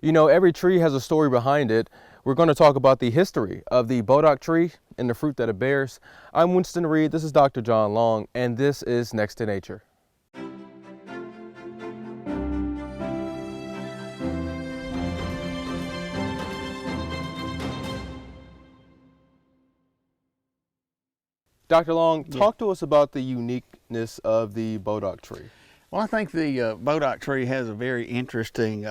You know, every tree has a story behind it. We're going to talk about the history of the Bodock tree and the fruit that it bears. I'm Winston Reed, this is Dr. John Long, and this is Next to Nature. Dr. Long, talk to us about the uniqueness of the Bodock tree. Well, I think the Bodock tree has a very interesting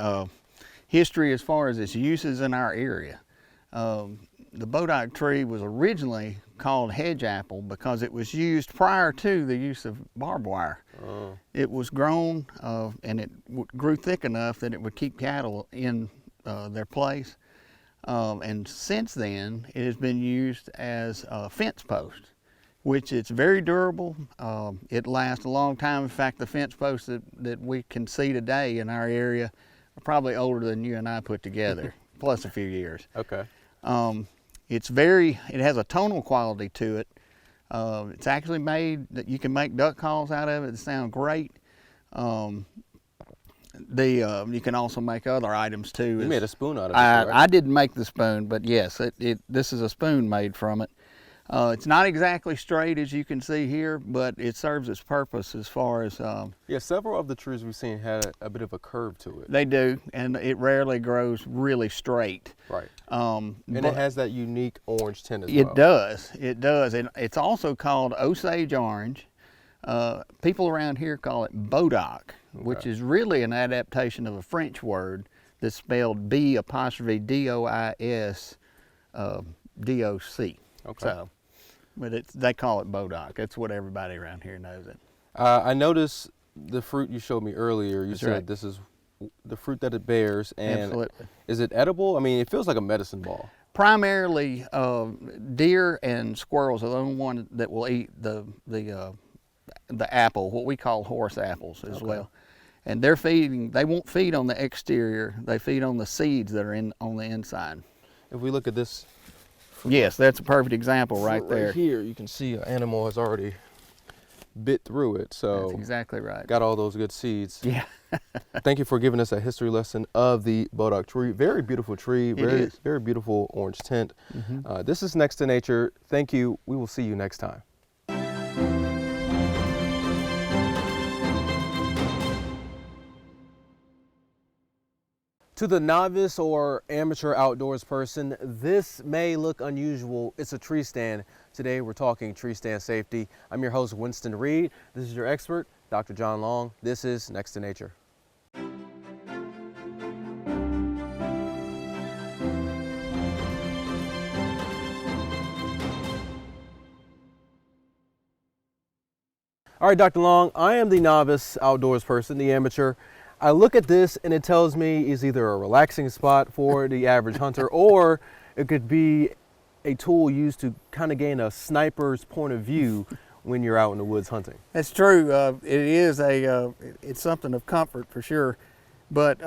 history as far as its uses in our area. The Bodock tree was originally called hedge apple because it was used prior to the use of barbed wire. Oh. It was grown and it grew thick enough that it would keep cattle in their place. And since then, it has been used as a fence post, which it's very durable. It lasts a long time. In fact, the fence posts that we can see today in our area are probably older than you and I put together, plus a few years. Okay. It has a tonal quality to it. It's actually made that you can make duck calls out of it that sound great. You can also make other items too. You made a spoon out of it, right? I didn't make the spoon, but yes, this is a spoon made from it. It's not exactly straight as you can see here, but it serves its purpose as far as... yeah, several of the trees we've seen had a bit of a curve to it. They do, and it rarely grows really straight. Right. And it has that unique orange tint as well. It does, and it's also called Osage orange. People around here call it Bodock, which is really an adaptation of a French word that's spelled B''DOIS DOC. Okay. So, but they call it Bodock. That's what everybody around here knows it. I noticed the fruit you showed me earlier. You said right. This is the fruit that it bears. And absolutely. Is it edible? I mean, it feels like a medicine ball. Primarily, deer and squirrels are the only ones that will eat the apple, what we call horse apples as well. And they won't feed on the exterior. They feed on the seeds that are on the inside. If we look at this. Yes, that's a perfect example right there. Right here, you can see an animal has already bit through it. So that's exactly right. Got all those good seeds. Yeah. Thank you for giving us a history lesson of the Bodock tree. Very beautiful tree. Very beautiful orange tint. Mm-hmm. This is Next to Nature. Thank you. We will see you next time. To the novice or amateur outdoors person, this may look unusual. It's a tree stand. Today we're talking tree stand safety. I'm your host, Winston Reed. This is your expert, Dr. John Long. This is Next to Nature. All right, Dr. Long, I am the novice outdoors person, the amateur. I look at this and it tells me it's either a relaxing spot for the average hunter, or it could be a tool used to kind of gain a sniper's point of view when you're out in the woods hunting. That's true. It's something of comfort for sure. But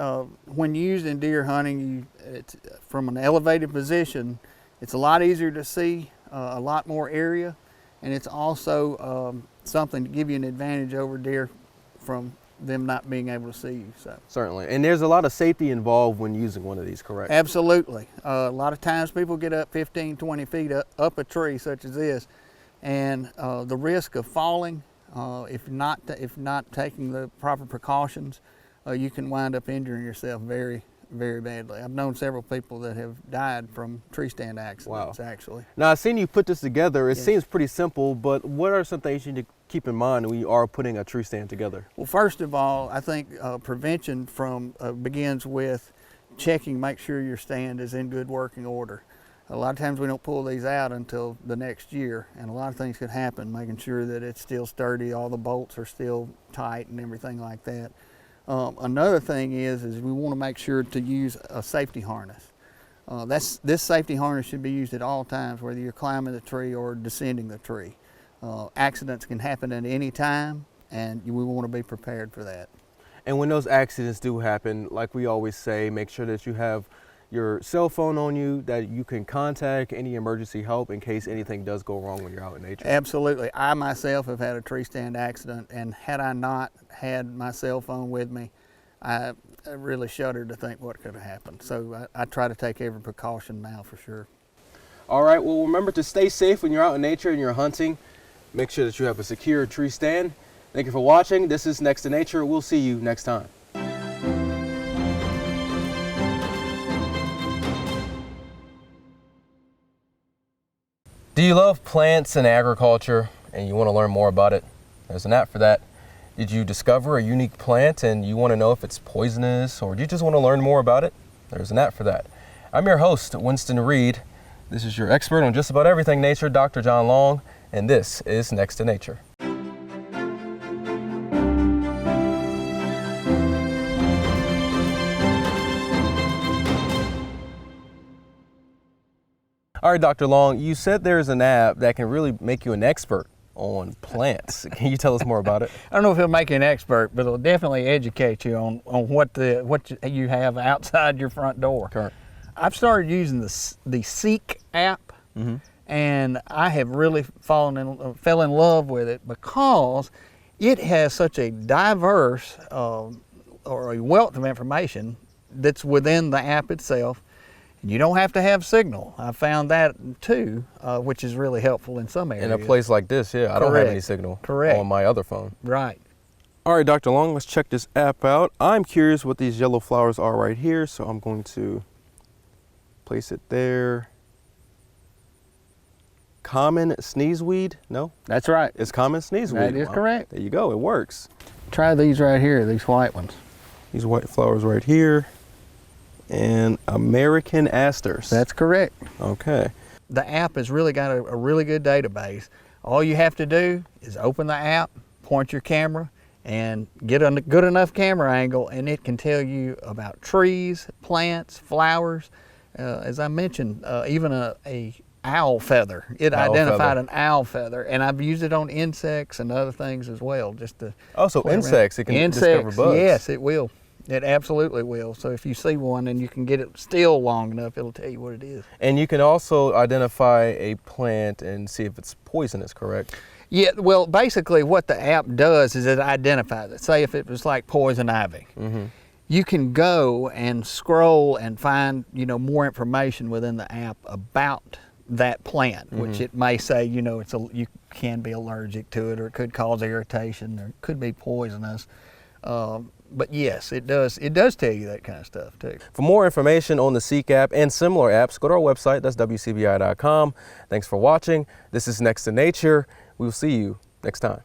when used in deer hunting, it's from an elevated position, it's a lot easier to see, a lot more area, and it's also something to give you an advantage over deer from them not being able to see you. So certainly, and there's a lot of safety involved when using one of these, correct? Absolutely. A lot of times people get up 15, 20 feet up a tree such as this, and the risk of falling, if not taking the proper precautions, you can wind up injuring yourself very, very badly. I've known several people that have died from tree stand accidents. Wow. Actually. Now, I've seen you put this together. It seems pretty simple, but what are some things you need to keep in mind when you are putting a tree stand together? Well, first of all, I think prevention begins with checking, make sure your stand is in good working order. A lot of times we don't pull these out until the next year, and a lot of things could happen, making sure that it's still sturdy, all the bolts are still tight and everything like that. Another thing is we want to make sure to use a safety harness. This safety harness should be used at all times, whether you're climbing the tree or descending the tree. Accidents can happen at any time, and we want to be prepared for that. And when those accidents do happen, like we always say, make sure that you have your cell phone on you, that you can contact any emergency help in case anything does go wrong when you're out in nature. Absolutely. I myself have had a tree stand accident, and had I not had my cell phone with me, I really shudder to think what could have happened. So I try to take every precaution now for sure. All right, well, remember to stay safe when you're out in nature and you're hunting. Make sure that you have a secure tree stand. Thank you for watching. This is Next to Nature. We'll see you next time. Do you love plants and agriculture and you want to learn more about it? There's an app for that. Did you discover a unique plant and you want to know if it's poisonous, or do you just want to learn more about it? There's an app for that. I'm your host, Winston Reed. This is your expert on just about everything nature, Dr. John Long, and this is Next to Nature. All right, Dr. Long, you said there's an app that can really make you an expert on plants. Can you tell us more about it? I don't know if it'll make you an expert, but it'll definitely educate you on what you have outside your front door. Correct. I've started using the Seek app, and I have really fell in love with it because it has such a diverse or a wealth of information that's within the app itself. You don't have to have signal. I found that too, which is really helpful in some areas. In a place like this, yeah, I don't have any signal on my other phone. Right. All right, Dr. Long, let's check this app out. I'm curious what these yellow flowers are right here, so I'm going to place it there. Common sneezeweed? No? That's right. It's common sneezeweed. That is correct. There you go, it works. Try these right here, these white ones. These white flowers right here. And American asters. That's correct. Okay. The app has really got a really good database. All you have to do is open the app, point your camera, and get a good enough camera angle, and it can tell you about trees, plants, flowers. As I mentioned, even a owl feather. It identified an owl feather, and I've used it on insects and other things as well. Just to insects. It can discover bugs. Yes, it will. It absolutely will. So if you see one and you can get it still long enough, it'll tell you what it is. And you can also identify a plant and see if it's poisonous, correct? Yeah, well, basically what the app does is it identifies it. Say if it was like poison ivy. You can go and scroll and find, more information within the app about that plant, which it may say, you can be allergic to it, or it could cause irritation, or it could be poisonous. But yes, it does tell you that kind of stuff too. For more information on the Seek app and similar apps, go to our website. That's WCBI.com. Thanks for watching. This is Next to Nature. We will see you next time.